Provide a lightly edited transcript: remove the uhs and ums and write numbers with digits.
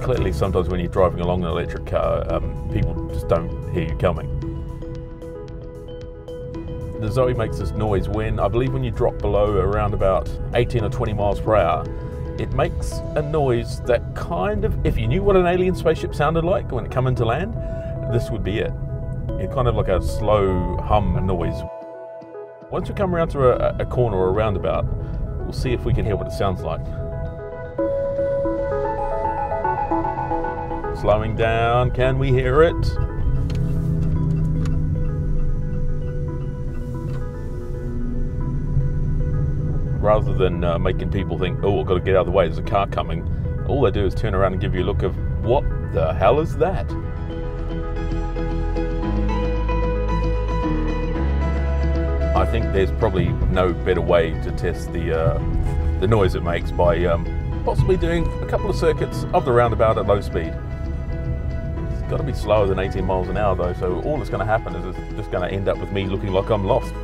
clearly sometimes when you're driving along an electric car, people just don't hear you coming. The Zoe makes this noise when, I believe when you drop below around about 18 or 20 miles per hour, it makes a noise that kind of, if you knew what an alien spaceship sounded like when it come into land, this would be it. It's kind of like a slow hum noise. Once we come around to a corner or a roundabout, we'll see if we can hear what it sounds like. Slowing down, can we hear it? Rather than making people think, oh, I've got to get out of the way, there's a car coming, all they do is turn around and give you a look of, what the hell is that? I think there's probably no better way to test the noise it makes by possibly doing a couple of circuits of the roundabout at low speed. It's got to be slower than 18 miles an hour though, so all that's going to happen is it's just going to end up with me looking like I'm lost.